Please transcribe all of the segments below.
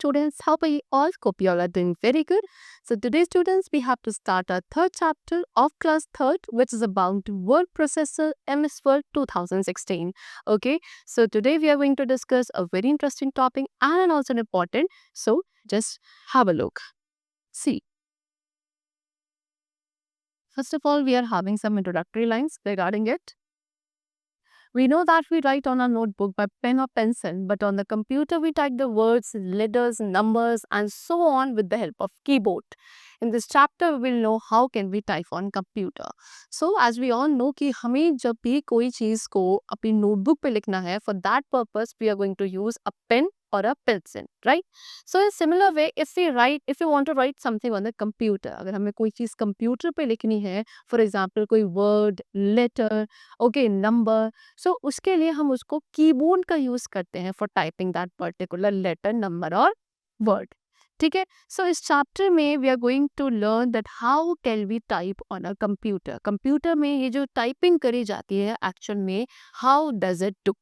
students. How are you all? Hope you all are doing very good. So today students, we have to start our third chapter of class 3rd, which is about word processor MS Word 2016. Okay, so today we are going to discuss a very interesting topic and also important. So just have a look. See, first of all, we are having some introductory lines regarding it. We know that we write on a notebook by pen or pencil, but on the computer we type the words, letters, numbers and so on with the help of keyboard. In this chapter we will know how can we type on computer. So as we all know कि हमें जब भी कोई चीज़ को अपनी notebook पे लिखना है, for that purpose we are going to use a pen or a pencil, right? So in similar way, if you want to write something on the computer, अगर हमें कोई चीज़ computer पे लिखनी है, for example कोई word, letter, okay, number, so उसके लिए हम उसको कीबोर्ड का यूज करते हैं for typing that particular letter, number और वर्ड. ठीक है, सो इस चैप्टर में we are going to learn that how can we type on a computer. Computer में ये जो टाइपिंग करी जाती है एक्चुअल में how does it do.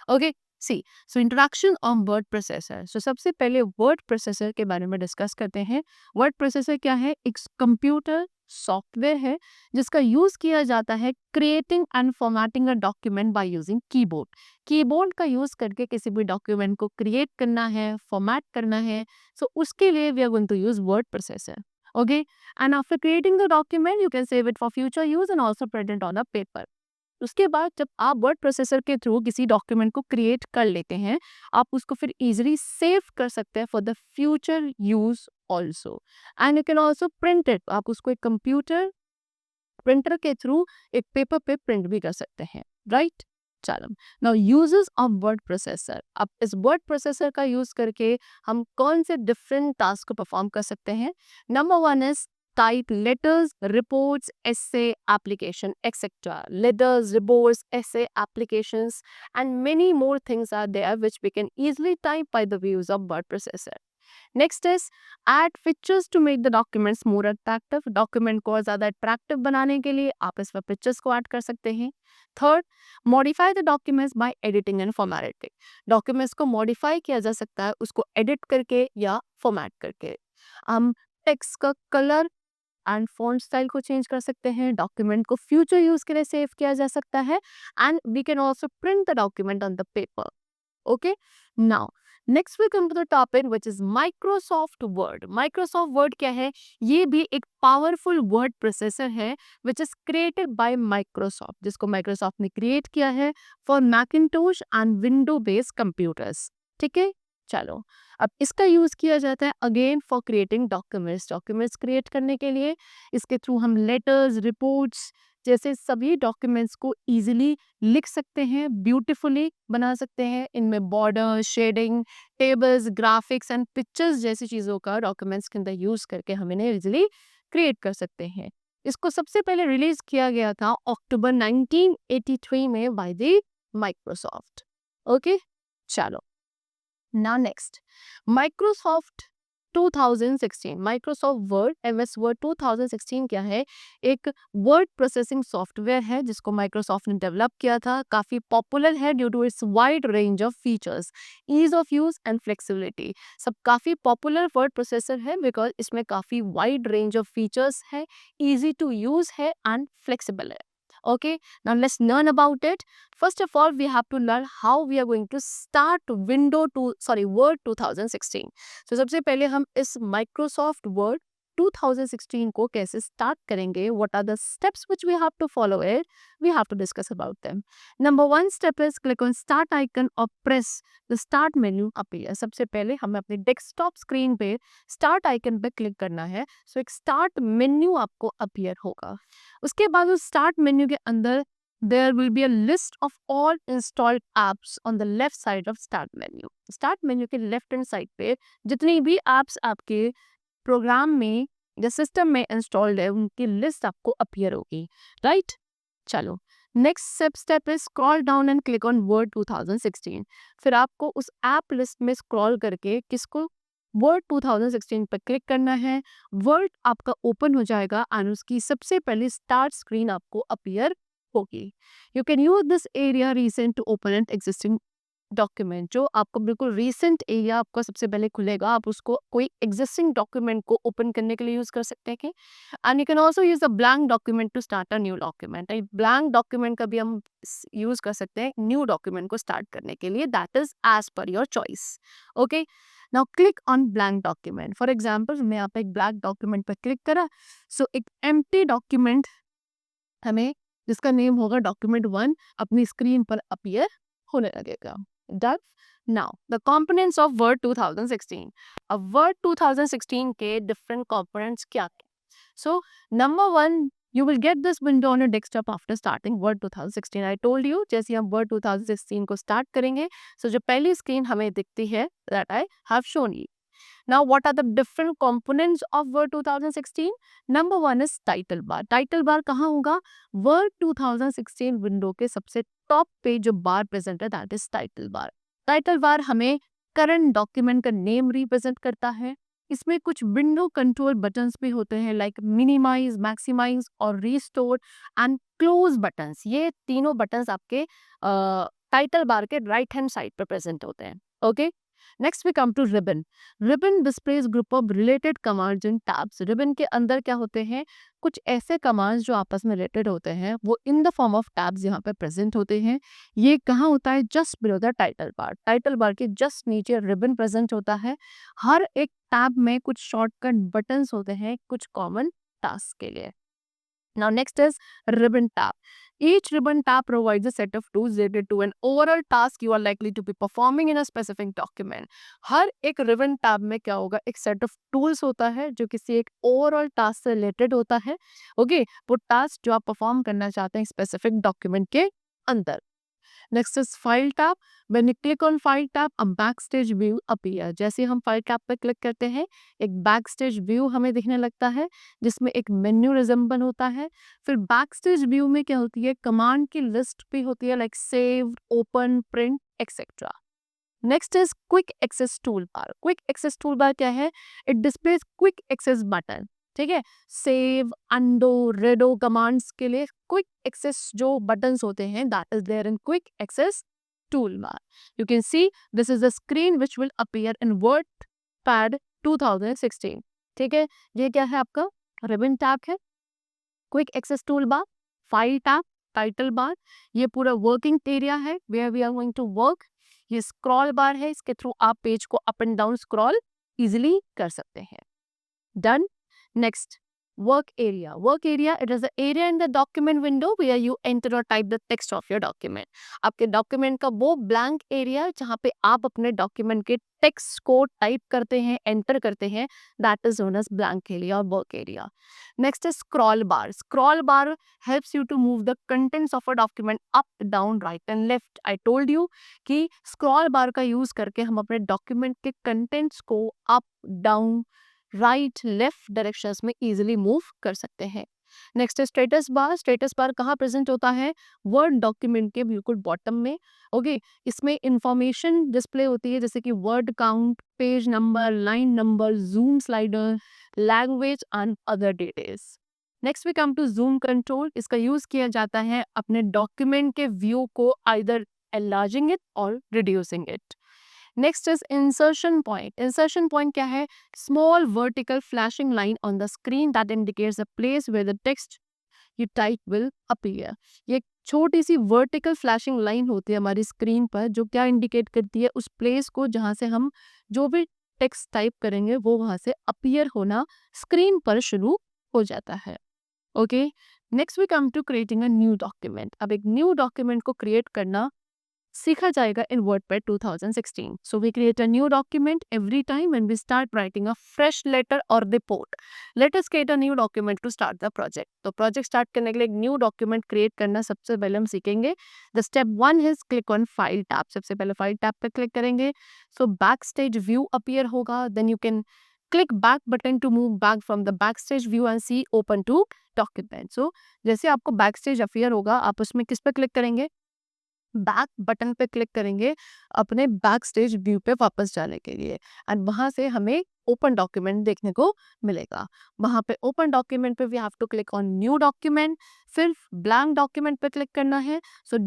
Okay, see, so introduction on word processor. सो सबसे पहले वर्ड प्रोसेसर के बारे में डिस्कस करते हैं. वर्ड प्रोसेसर क्या है? एक कंप्यूटर सॉफ्टवेयर है जिसका यूज किया जाता है creating and formatting a document by using keyboard. Keyboard का यूज करके किसी भी डॉक्यूमेंट को क्रिएट करना है, फॉर्मेट करना है, सो उसके लिए we are going to use word processor. Okay, and after creating the document you can save it for future use and also print it on a paper. उसके बाद जब आप वर्ड प्रोसेसर के through किसी document को create कर लेते हैं, आप उसको फिर इजीली सेव कर सकते हैं for the future use also. And you can also print it. आप उसको एक कंप्यूटर प्रिंटर के थ्रू एक पेपर पे प्रिंट भी कर सकते हैं, राइट? चलो, now uses of word processor. अब इस वर्ड प्रोसेसर का यूज करके हम कौन से डिफरेंट टास्क को परफॉर्म कर सकते हैं? Number 1 is type letters, reports, essay, application, etc. Letters, reports, essay, applications, and many more things are there which we can easily type by the use of word processor. Next is add features to make the documents more attractive. Document को ज़्यादा attractive बनाने के लिए आप इस पर pictures को add कर सकते हैं. Third, modify the documents by editing and formatting. Documents को modify किया जा सकता है उसको edit करके या format करके. हम text का color एंड फॉन्ट स्टाइल को चेंज कर सकते हैं. डॉक्यूमेंट को फ्यूचर यूज के लिए सेव किया जा सकता है and we can also print the document on the paper. Okay, now next we come to the topic which is Microsoft Word. Microsoft Word क्या है? ये भी एक पावरफुल वर्ड प्रोसेसर है which is created by Microsoft, जिसको Microsoft ने create किया है for Macintosh and window based computers. ठीक है, चलो, अब इसका यूज किया जाता है again for creating documents. Documents create करने के लिए इसके थ्रू हम लेटर्स, रिपोर्ट्स जैसे सभी डॉक्यूमेंट्स को इजीली लिख सकते हैं, ब्यूटीफुली बना सकते हैं. इनमें border, shading, tables, graphics and pictures जैसी चीज़ों का डॉक्यूमेंट्स के अंदर यूज करके हम इन्हें इजीली क्रिएट कर सकते हैं. इसको सबसे पहले रिलीज किया गया था अक्टूबर 1983 में बाय द माइक्रोसॉफ्ट. ओके, चलो, now next, Microsoft 2016. Microsoft Word, MS Word 2016 क्या है? एक वर्ड प्रोसेसिंग सॉफ्टवेयर है जिसको माइक्रोसॉफ्ट ने डेवलप किया था. काफ़ी पॉपुलर है due to its wide range of features, ease of use and flexibility. सब काफ़ी पॉपुलर वर्ड प्रोसेसर है बिकॉज इसमें काफ़ी वाइड रेंज ऑफ फीचर्स है, ईजी टू यूज है एंड फ्लेक्सिबल है. Okay, now let's learn about it. First of all, we have to learn how we are going to start Word 2016. So सबसे पहले हम इस Microsoft Word 2016 को कैसे start करेंगे? What are the steps which we have to follow it? We have to discuss about them. Number 1 step is click on start icon or press the start menu appear. सबसे पहले हमें अपने desktop screen पे start icon पे click करना है. सो एक start menu आपको अपीयर होगा. उसके बाद उस स्टार्ट मेन्यू के अंदर there will be a list of all installed apps on the left side of start menu. Start menu के लेफ्ट हैंड साइड पे जितनी भी apps आपके प्रोग्राम में या सिस्टम में इंस्टॉल्ड है उनकी लिस्ट आपको अपीयर होगी, राइट? चलो, next step is scroll down and click on word 2016. फिर आपको उस ऐप लिस्ट में स्क्रॉल करके किसको वर्ड 2016 पर क्लिक करना है. वर्ड आपका ओपन हो जाएगा एंड उसकी सबसे पहले स्टार्ट स्क्रीन आपको अपीयर होगी. You can use this area recent to open an existing document जो आपको बिल्कुल रीसेंट एरिया आपका सबसे पहले खुलेगा, आप उसको कोई एग्जिस्टिंग डॉक्यूमेंट को ओपन करने के लिए यूज कर सकते हैं। And you can also use a blank document to start a new document. Blank document का भी हम यूज कर सकते हैं न्यू डॉक्यूमेंट को स्टार्ट करने के लिए, that is as per your choice. Okay, now click on blank document. For example मैं यहाँ पे एक ब्लैंक डॉक्यूमेंट पर क्लिक करा, सो एक एम्प्टी डॉक्यूमेंट हमें जिसका नेम होगा डॉक्यूमेंट 1 अपनी स्क्रीन पर अपीयर होने लगेगा। Done. Now the components of word 2016। अब वर्ड 2016 के डिफरेंट कंपोनेंट्स क्या क्या? So number 1, you will get this window on your desktop after starting Word 2016. I told you जैसे हम Word 2016 को स्टार्ट करेंगे, so जो पहली स्क्रीन हमें दिखती है that I have shown you. Now what are the different components of Word 2016? Number 1 is title bar. Title bar कहाँ होगा? Word 2016 विंडो के सबसे टॉप पे जो बार प्रेजेंट है that is title bar. Title bar हमें करंट डॉक्यूमेंट का name represent करता है। इसमें कुछ विंडो कंट्रोल बटन्स भी होते हैं लाइक मिनिमाइज, मैक्सिमाइज और रीस्टोर एंड क्लोज बटन्स। ये तीनों बटन्स आपके टाइटल बार के राइट हैंड साइड पर प्रेजेंट होते हैं। Okay, next we come to ribbon. Ribbon displays group of related commands in tabs. Ribbon के अंदर क्या होते हैं? कुछ ऐसे कमांड्स जो आपस में रिलेटेड होते हैं, वो in the form of tabs यहाँ पे प्रेजेंट होते हैं। ये कहाँ होता है? Just below the title bar. Title bar के जस्ट नीचे रिबन प्रेजेंट होता है। हर एक टैब में कुछ शॉर्टकट बटन्स होते हैं कुछ कॉमन टास्क के लिए। Now next is ribbon tab. Each ribbon tab provides a set of tools related to an overall task you are likely to be performing in a specific document. हर एक ribbon tab में क्या होगा? एक set of tools होता है जो किसी एक overall task से related होता है। Okay, वो task जो आप perform करना चाहते हैं specific document के अंदर। Next is file tab. When you click on file tab, a backstage view appear. जैसे हम file tab पे क्लिक करते हैं, एक backstage view हमें दिखने लगता है जिसमें एक मेन्यू रिजेंबल होता है। फिर backstage view में क्या होती है? कमांड की लिस्ट भी होती है like save, open, print etcetera. Next is quick access tool bar. Quick access tool bar क्या है? It displays quick access button. ठीक है, सेव, अंडो, रेडो कमांड्स के लिए क्विक एक्सेस जो बटन्स होते हैं that is there in quick access tool bar. You can see this is the screen which will appear in WordPad 2016। ठीक है, ये क्या है? आपका रिबन टैब है, quick access tool bar, file tab, title bar. ये पूरा working area है where we are going to work. ये स्क्रॉल बार है, इसके थ्रू आप पेज को up and down scroll easily कर सकते हैं। Done. Next, work area. Work area, it is the area in the document window where you enter or type the text of your document. आपके document का वो blank area जहाँ पे आप अपने डॉक्यूमेंट के टेक्स्ट को टाइप करते हैं, एंटर करते हैं, that is known as blank area और work area. Next is scroll bar. Scroll bar helps you to move the contents of a document up, down, right and left. I told you कि scroll bar का use करके हम अपने document के contents को up, down, right, left directions में easily move कर सकते हैं। नेक्स्ट है स्टेटस बार। स्टेटस बार कहाँ प्रेजेंट होता है? वर्ड डॉक्यूमेंट के बिल्कुल बॉटम में। ओके, इसमें इंफॉर्मेशन डिस्प्ले होती है जैसे कि word count, page number, line number, zoom slider, language and other details. Next we come to zoom control. इसका यूज किया जाता है अपने डॉक्यूमेंट के व्यू को आइदर एनलार्जिंग इट और reducing it. Next is insertion point. Insertion point क्या है? Small vertical flashing line on the screen that indicates the place where the text you type will appear. ये एक छोटी सी vertical flashing line होती है हमारी screen पर जो क्या इंडिकेट करती है? उस प्लेस को जहाँ से हम जो भी टेक्स्ट टाइप करेंगे वो वहाँ से अपीयर होना स्क्रीन पर शुरू हो जाता है। Okay, next we come to creating a new document. अब एक न्यू डॉक्यूमेंट को क्रिएट करना सीखा जाएगा in WordPad 2016. So we create a new document every time when we start writing a fresh letter or report. Let us create a new document to start the project. तो project start करने के लिए एक new document create करना सबसे पहले हम सीखेंगे। The step 1 is click on file tab. सबसे पहले file tab पे click करेंगे। So backstage view appear होगा। Then you can click back button to move back from the backstage view and see open to document. So जैसे आपको backstage appear होगा आप उसमें किस पे click करेंगे? बैक बटन पे क्लिक करेंगे अपने बैक स्टेज व्यू पे वापस जाने के लिए एंड वहां से हमें ओपन डॉक्यूमेंट देखने को मिलेगा। वहां पे ओपन डॉक्यूमेंट पे we have to click on new document, फिर ब्लैंक डॉक्यूमेंट पे क्लिक करना है। सो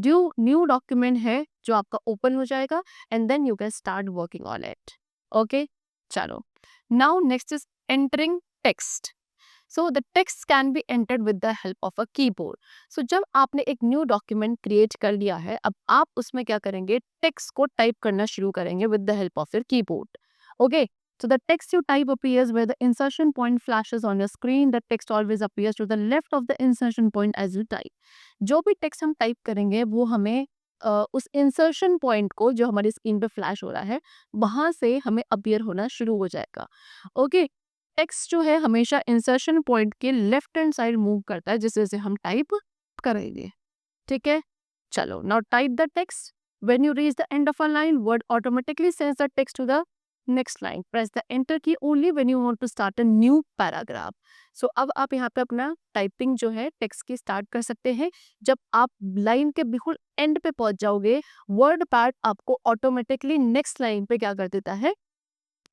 न्यू डॉक्यूमेंट है जो आपका ओपन हो जाएगा and then you can start working on it. Okay, चलो. Now next is entering text. So the text can be entered with the help of a keyboard. So जब आपने एक new document create कर लिया है, अब आप उसमें क्या करेंगे, टेक्स्ट को टाइप करना शुरू करेंगे with the help of your keyboard. Okay, so the text you type appears where the insertion point flashes on your screen. The text always appears to the left of the insertion point as you type. जो भी text हम type करेंगे वो हमें उस insertion point को जो हमारी स्क्रीन पे फ्लैश हो रहा है वहां से हमें अपियर होना शुरू हो जाएगा. ओके, टेक्स्ट जो है हमेशा इंसर्शन पॉइंट के लेफ्ट हैंड साइड मूव करता है जिस वजह से हम टाइप करेंगे. ठीक है, चलो. Now type the text. When you reach the end of a line, word automatically sends the text to the next line. Press the enter key only when you want to start a new paragraph. So अब आप यहाँ पे अपना typing जो है text की start कर सकते हैं. जब आप लाइन के बिल्कुल एंड पे पहुंच जाओगे, वर्ड पार्ट आपको ऑटोमेटिकली नेक्स्ट लाइन पे क्या कर देता है,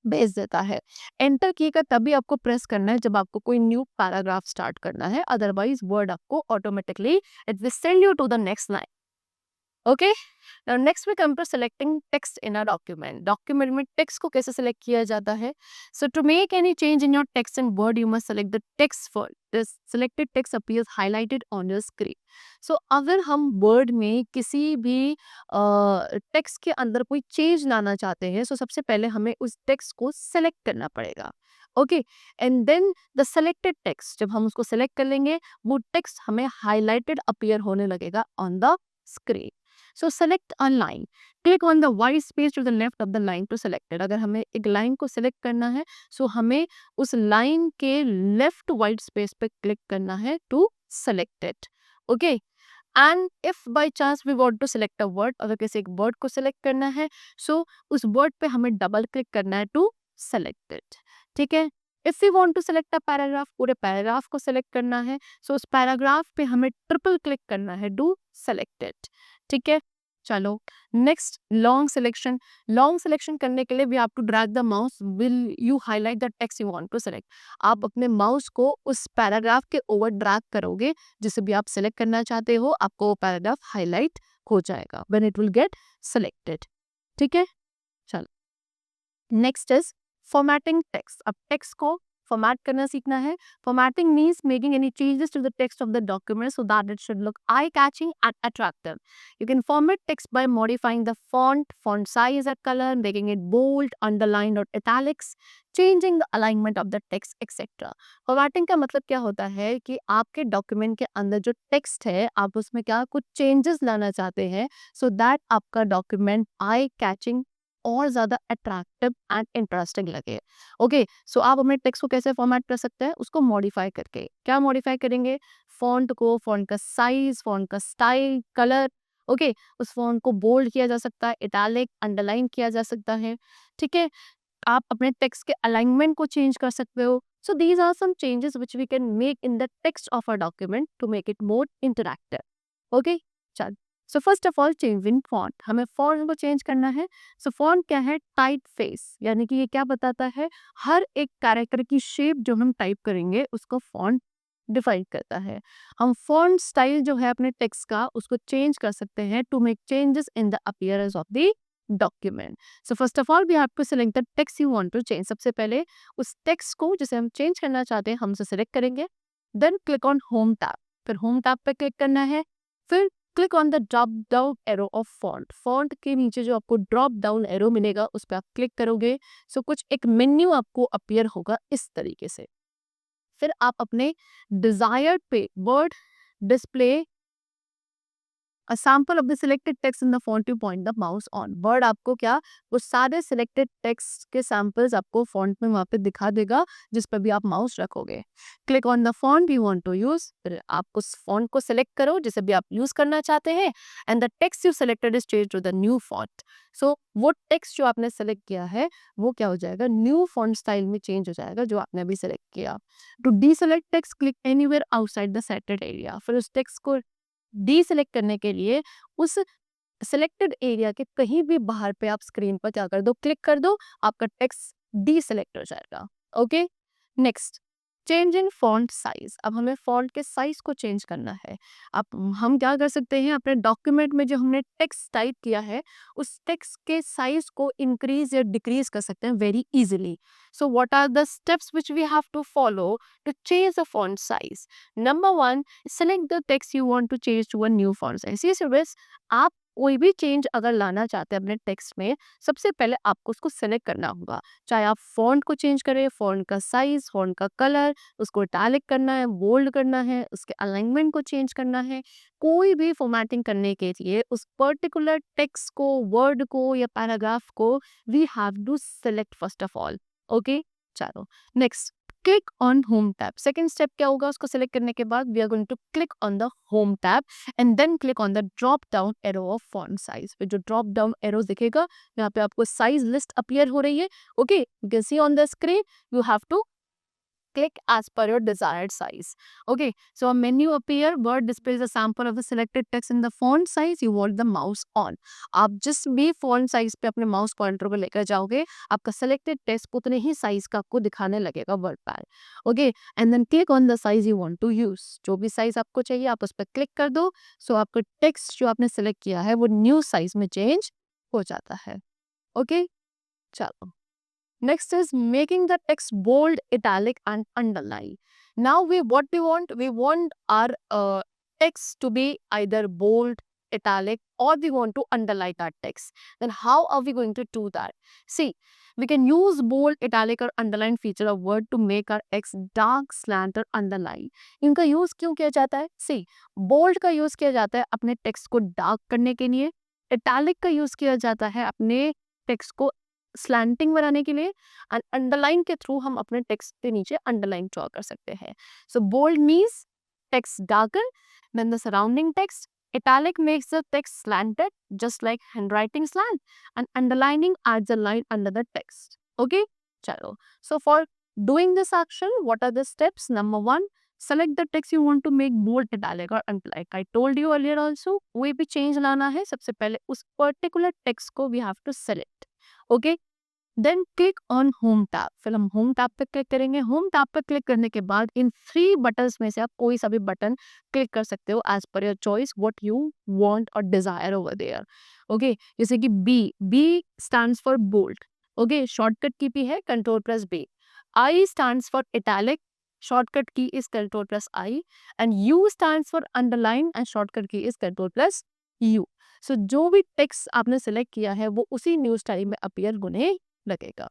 भेज देता है. एंटर की का तभी आपको प्रेस करना है जब आपको कोई न्यू पैराग्राफ स्टार्ट करना है, अदरवाइज वर्ड आपको automatically it will send you to the next line. Okay, now next we come to selecting text in a document. Document में टेक्स्ट को कैसे सेलेक्ट किया जाता है. So to make any change in your text in word you must select the text first. This selected text appears highlighted on your screen. So अगर हम word में किसी भी टेक्स्ट के अंदर कोई चेंज लाना चाहते हैं, सो सबसे पहले हमें उस टेक्स्ट को सेलेक्ट करना पड़ेगा. Okay, and then the selected text, जब हम उसको सेलेक्ट कर लेंगे वो टेक्स्ट हमें हाईलाइटेड अपीयर होने लगेगा on the screen. So select a line. Click on the white space to the left of the line to select it. अगर हमें एक लाइन को सिलेक्ट करना है, सो हमें उस लाइन के लेफ्ट वाइट स्पेस पे क्लिक करना है to select it. Okay, and if by chance we want to select a word, अगर किसी एक वर्ड को सिलेक्ट करना है, सो उस वर्ड पे हमें डबल क्लिक करना है टू सेलेक्ट इट. ठीक है, if you want to select a paragraph, पूरे पैराग्राफ को सेलेक्ट करना है, सो उस पैराग्राफ पे हमें ट्रिपल क्लिक करना है टू सेलेक्ट इट. ठीक है, चलो. Next, long selection. Long selection करने के लिए we have to drag the mouse will you highlight the text you want to select. आप अपने माउस को उस पैराग्राफ के ओवर ड्रैग करोगे जिसे भी आप सेलेक्ट करना चाहते हो, आपको वो पैराग्राफ हाईलाइट हो जाएगा when it will get selected. ठीक है, चलो. Next is formatting text. अब टेक्स्ट को फॉर्मेट करना सीखना है. Formatting means making any changes to the text of the document so that it should look eye catching and attractive. You can format text by modifying the font size or color, making it bold, underlined or italics, changing the alignment of the text, etc. Formatting का मतलब क्या होता है कि आपके document के अंदर जो टेक्स्ट है आप उसमें क्या कुछ चेंजेस लाना चाहते हैं सो दैट आपका डॉक्यूमेंट आई कैचिंग और ज़्यादा अट्रैक्टिव एंड इंटरेस्टिंग लगे. ओके, सो आप अपने टेक्स्ट को कैसे फॉर्मेट कर सकते हैं, उसको मॉडिफाई करके. क्या मॉडिफाई करेंगे, फॉन्ट को, फॉन्ट का साइज, फॉन्ट का स्टाइल, कलर. ओके, उस फॉन्ट को बोल्ड किया जा सकता है, इटैलिक, अंडरलाइन किया जा सकता है. ठीक है, आप अपने टेक्स्ट के अलाइनमेंट को चेंज कर सकते हो. So these are some changes which we can make in the text of a document to make it more interactive. Okay, चल. So first of all changing font, हमें फॉन्ट को change करना है. सो font क्या है, टाइप फेस, यानी कि ये क्या बताता है, हर एक कैरेक्टर की शेप जो हम टाइप करेंगे उसको फॉन्ट डिफाइन करता है. हम फॉन्ट स्टाइल जो है अपने टेक्स्ट का उसको चेंज कर सकते हैं to make changes in the appearance of the document. So first of all we have to select the text you want to change. सबसे पहले उस टेक्स्ट को जिसे हम चेंज करना चाहते हैं हम उसे सेलेक्ट करेंगे. Then click on home tab, फिर होम टैब पे क्लिक करना है. फिर click on the drop down arrow of font. Font के नीचे जो आपको ड्रॉप डाउन एरो मिलेगा उस पर आप क्लिक करोगे. सो कुछ एक मेन्यू आपको अपीयर होगा इस तरीके से. फिर आप अपने डिजायर्ड पे word display a sample of the selected text in the font you point the mouse on. Word आपको क्या, वो सारे selected text के samples आपको font में वहाँ पे दिखा देगा जिस पर भी आप माउस रखोगे. Click on the font you want to use. फिर आप उस font को select करो जिसे भी आप use करना चाहते हैं and the text you selected is changed to the new font. So वो text जो आपने select किया है वो क्या हो जाएगा, new font style में change हो जाएगा जो आपने अभी select किया. To deselect text, click anywhere outside the selected area. फिर उस text को डीसेलेक्ट करने के लिए उस सिलेक्टेड एरिया के कहीं भी बाहर पे आप स्क्रीन पर क्या कर दो, क्लिक कर दो, आपका टेक्स्ट डीसेलेक्ट हो जाएगा. Okay, next, changing font size, अब हमें फॉन्ट के साइज को चेंज करना है। अब हम क्या कर सकते हैं, अपने डॉक्यूमेंट में जो हमने टेक्स्ट टाइप किया है उस टेक्स्ट के साइज को इंक्रीज या डिक्रीज कर सकते हैं very easily. So what are the steps which we have to follow to change the font size? Number one, select the text you want to change to a new font size. ये service, आप कोई भी change अगर लाना चाहते हैं अपने text में, सबसे पहले आपको उसको सेलेक्ट करना होगा। चाहे आप फॉन्ट को चेंज करें, फॉन्ट का साइज, फॉन्ट का कलर, उसको इटैलिक करना है, बोल्ड करना है, उसके अलाइनमेंट को चेंज करना है, कोई भी फॉर्मेटिंग करने के लिए उस पर्टिकुलर टेक्स्ट को, वर्ड को या पैराग्राफ को we have to select first of all. Okay, चलो next, click on home tab. Second step क्या होगा, उसको सेलेक्ट करने के बाद we are going to click on the home tab and then click on the drop down arrow of font size. फिर जो drop down arrow दिखेगा, यहाँ पे आपको साइज लिस्ट अपीयर हो रही है। Okay, you can see on the screen, you have to click as per your desired size. Okay, so a menu appear, word displays a sample of the selected text in the font size you want the mouse on. आप जिस भी font size पे अपने mouse pointer को लेकर जाओगे, आपका selected text उतने ही साइज का आपको दिखाने लगेगा word pad. Okay, and then click on the size you want to use. जो भी साइज आपको चाहिए आप उस पर क्लिक कर दो। सो आपका टेक्स्ट जो आपने सेलेक्ट किया है वो न्यू साइज में चेंज हो जाता है। ओके, चलो next is making the text bold, italic and underline. Now what we want our text to be either bold, italic, or we want to underline that text. Then how are we going to do that? See, we can use bold, italic or underline feature of word to make our text dark, slant or underline. इनका use क्यों किया जाता है? See, bold का use किया जाता है अपने टेक्स्ट को डार्क करने के लिए, इटैलिक का यूज किया जाता है अपने टेक्स्ट को स्लैंटिंग बनाने के लिए, एंड अंडरलाइन के थ्रू हम अपने टेक्स्ट के नीचे अंडरलाइन ड्रॉ कर सकते हैं। So bold means text darker than the surrounding text, italic makes the text slanted just like handwriting slant, and underlining adds a line under the text. Okay, chalo, so for doing this action, what are the steps? Number one, select the text you want to make bold, italic or underline. I told you earlier also, कोई भी change लाना है सबसे पहले उस particular text को we have to select. Okay, then click on home tab. फिर हम होम टैब पे क्लिक करेंगे। होम टैब पे क्लिक करने के बाद इन 3 बटन्स में से आप कोई सा भी बटन क्लिक कर सकते हो as per your choice, what you want और डिजायर ओवर देयर। ओके, जैसे कि B stands for bold. Okay, shortcut key भी है control plus B. I stands for italic, shortcut key is control plus I, and U stands for underline and shortcut key is control plus U. So जो भी text आपने select किया है वो उसी new style में अपीयर होने लगेगा।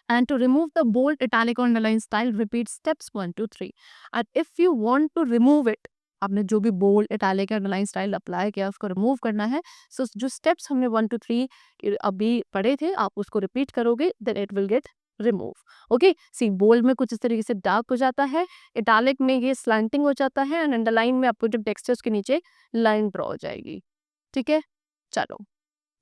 And to remove the bold, italic or underline style, repeat steps 1 to 3. And if you want to remove it, आपने जो भी bold, italic, underline style apply किया उसको रिमूव करना है। सो जो स्टेप्स हमने 1 to 3 अभी पढ़े थे, आप उसको रिपीट करोगे, then it will get remove. Okay, see bold में कुछ इस तरीके से डार्क हो जाता है, इटैलिक में ये स्लैंटिंग हो जाता है, एंड अंडरलाइन में आपको जो टेक्स्ट है उसके नीचे लाइन ड्रॉ हो जाएगी। ठीक है, चलो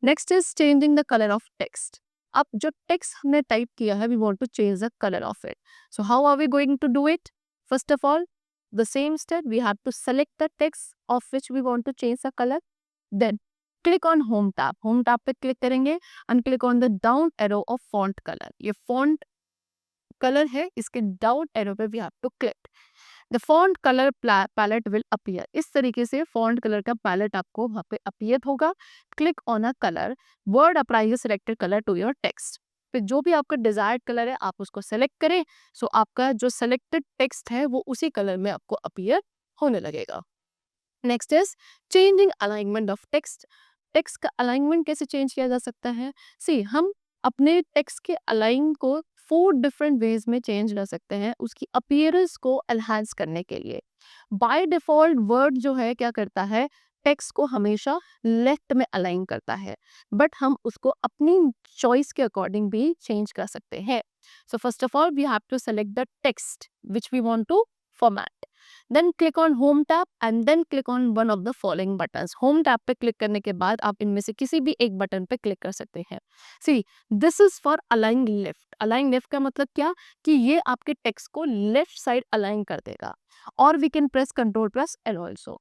next is changing the colour of text. अब जो टेक्स्ट हमने टाइप किया है we want to change the colour of it. So how are we going to do it? First of all, the same step, we have to select the text of which we want to change the colour, then click on home tab. Home tab पे click करेंगे and click on the down arrow of font colour. ये font colour है, इसके down arrow पे we have to click. The font colour palette will appear. इस तरीके से font colour का पैलेट आपको वहाँ पे अपीयर होगा। Click on a colour, word apply the selected colour to your text. फिर जो भी आपका डिजायर्ड कलर है आप उसको सेलेक्ट करें। सो आपका जो सेलेक्टेड टेक्स्ट है वो उसी कलर में आपको अपीयर होने लगेगा। Next is changing alignment of text. Text का अलाइनमेंट कैसे चेंज किया जा सकता है? सी, हम अपने टेक्स्ट के अलाइन को 4 डिफरेंट वेज में चेंज कर सकते हैं उसकी अपीयरेंस को एनहांस करने के लिए। बाय डिफॉल्ट वर्ड जो है क्या करता है, टेक्स्ट को हमेशा लेफ्ट में अलाइन करता है, बट हम उसको अपनी चॉइस के अकॉर्डिंग भी चेंज कर सकते हैं। So first of all we have to select the text which we want to format, then click on home tab and then click on one of the following buttons. Home tab पे click करने के बाद आप इनमें से किसी भी एक बटन पे क्लिक कर सकते हैं। See, this is for align left. Align left का मतलब क्या, कि ये आपके टेक्स्ट को लेफ्ट साइड अलाइन कर देगा। और we can press control plus L also.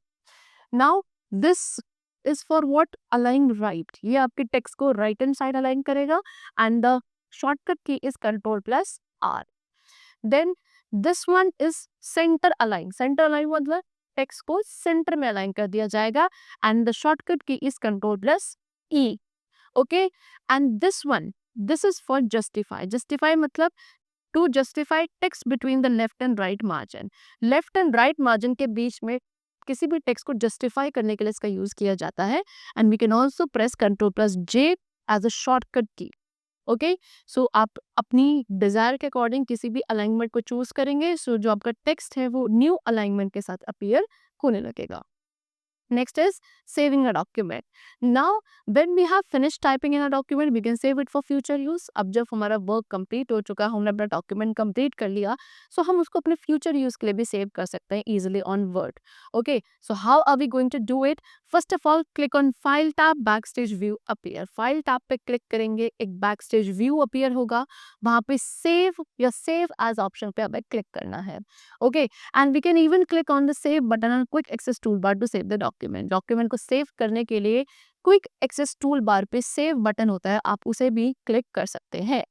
Now this is for what, align right. ये आपके टेक्स्ट को राइट हैंड साइड अलाइन करेगा, and the shortcut key is control plus R. Then this one is centre align. Centre align मतलब text को centre में align कर दिया जाएगा. And the shortcut key is control plus E. Okay, and this one, this is for justify. Justify मतलब to justify text between the left and right margin. Left and right margin के बीच में किसी भी text को justify करने के लिए इसका यूज किया जाता है. And we can also press control plus J as a shortcut key. Okay, so आप अपनी डिजायर के अकॉर्डिंग किसी भी अलाइनमेंट को चूज करेंगे. सो जो आपका टेक्स्ट है वो न्यू अलाइनमेंट के साथ अपीयर होने लगेगा. Next is saving a document. Now, when we have finished typing in a document, we can save it for future use. अब जब हमारा वर्क कंप्लीट हो चुका, हमने अपना डॉक्यूमेंट कंप्लीट कर लिया, सो हम उसको अपने फ्यूचर यूज के लिए भी सेव कर सकते हैं easily on word. Okay, so how are we going to do it? First of all, click on file tab, back stage view appear. File tab पे क्लिक करेंगे, एक बैक स्टेज व्यू अपीयर होगा. वहां पे save या save as option पे हमें click करना है. Okay, and we can even click on the save button on quick access tool bar to save the document. Document को सेव करने के लिए क्विक एक्सेस टूल बार पे सेव बटन होता है, आप उसे भी क्लिक कर सकते हैं.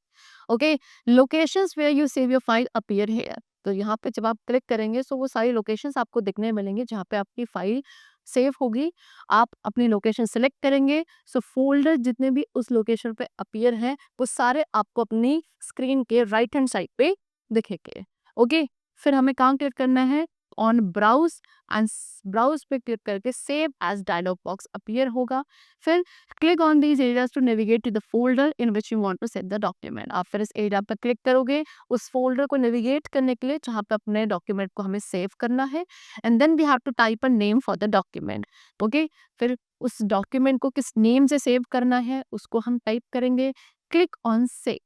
Okay, locations where you save your file appear here. तो यहाँ पे जब आप क्लिक करेंगे तो वो सारी लोकेशंस आपको दिखने मिलेंगे जहाँ पे आपकी फाइल सेव होगी. आप अपनी लोकेशन सेलेक्ट करेंगे, सो फोल्डर जितने भी उस लोकेशन पे अपीयर हैं वो सारे आपको अपनी स्क्रीन के राइट हैंड साइड पे दिखेंगे. ओके, फिर हमें कहाँ क्लिक करना है? ऑन ब्राउज, एंड ब्राउज पे क्लिक करके save as dialog box appear होगा. फिर click on these areas to navigate to the folder in which you want to save the document. आप फिर इस एरिया पर क्लिक करोगे उस फोल्डर को नेविगेट करने के लिए जहाँ पे अपने डॉक्यूमेंट को हमें सेव करना है. And then we have to type a name for the document. Okay, फिर उस डॉक्यूमेंट को किस नेम से सेव करना है उसको हम टाइप करेंगे. क्लिक ऑन सेव,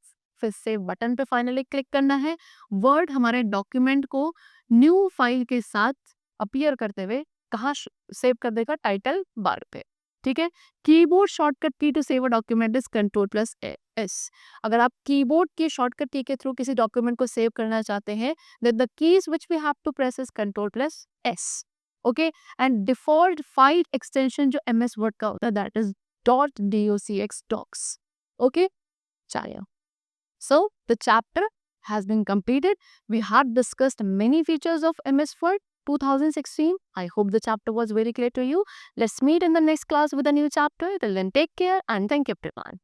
फिर सेव बटन पे फाइनली क्लिक करना है. वर्ड हमारे डॉक्यूमेंट को न्यू फाइल के साथ अपीयर करते हुए कहाँ सेव कर देगा? टाइटल बार पे. ठीक है, keyboard shortcut key to save a document is control plus S. अगर आप कीबोर्ड की शॉर्टकट की के थ्रू किसी डॉक्यूमेंट को सेव करना चाहते हैं, then the keys which we have to press is control plus S. Okay, and default file extension जो एमएस वर्ड का होता है that is .docx docx. Okay, चलिए. So, the chapter has been completed. We have discussed many features of MS Word 2016. I hope the chapter was very clear to you. Let's meet in the next class with a new chapter. Till then, take care and thank you everyone.